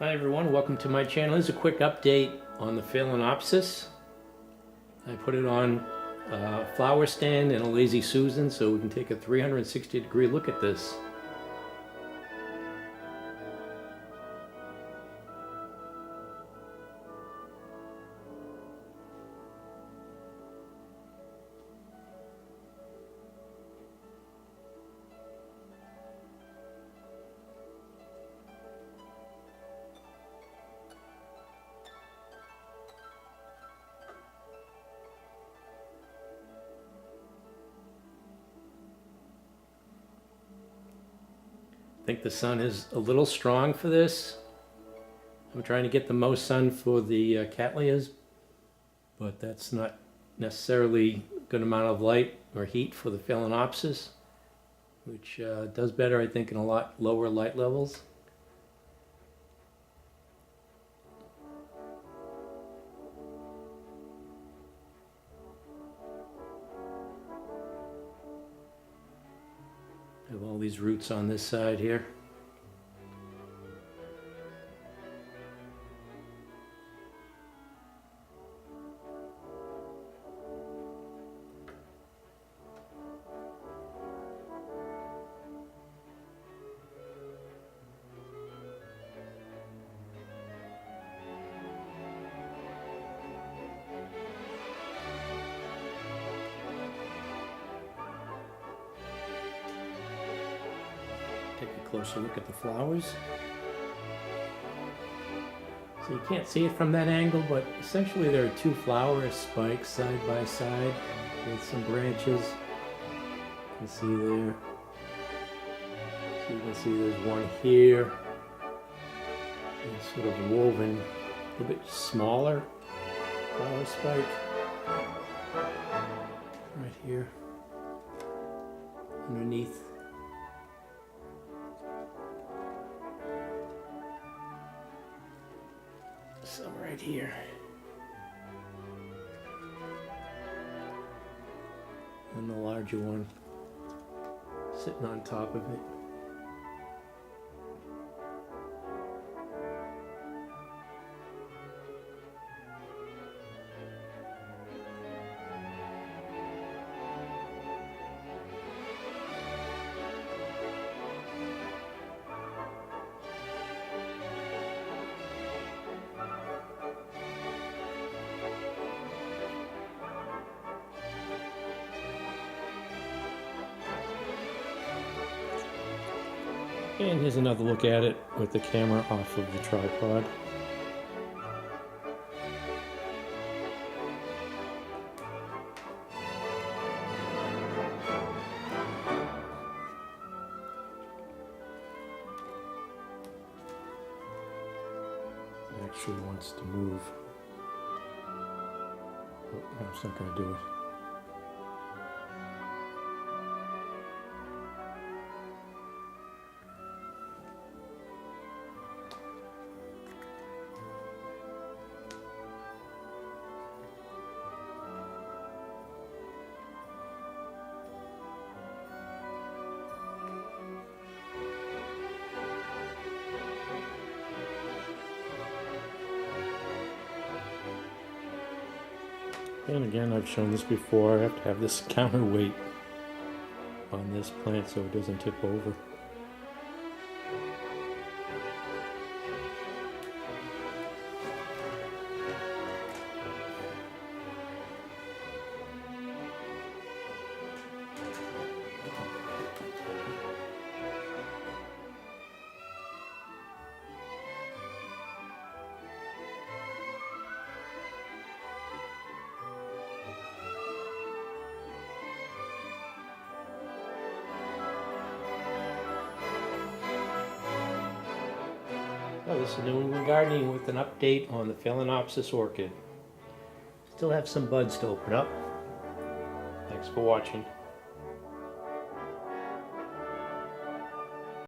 Hi everyone, welcome to my channel. This is a quick update on the Phalaenopsis. I put it on a flower stand and a Lazy Susan so we can take a 360-degree look at this. I think the sun is a little strong for this. I'm trying to get the most sun for the Cattleyas, but that's not necessarily a good amount of light or heat for the Phalaenopsis, which does better, I think, in a lot lower light levels. I have all these roots on this side here. Take a closer look at the flowers. So you can't see it from that angle, but essentially there are two flower spikes side by side with some branches. You can see there. So you can see there's one here. It's sort of woven, a bit smaller flower spike. Right here. Underneath. Some right here. And the larger one sitting on top of it. And here's another look at it with the camera off of the tripod. It actually wants to move. Oh, no, it's not going to do it. And again, I've shown this before, I have to have this counterweight on this plant so it doesn't tip over. Oh, this is New England Gardening with an update on the Phalaenopsis orchid. Still have some buds to open up. Thanks for watching.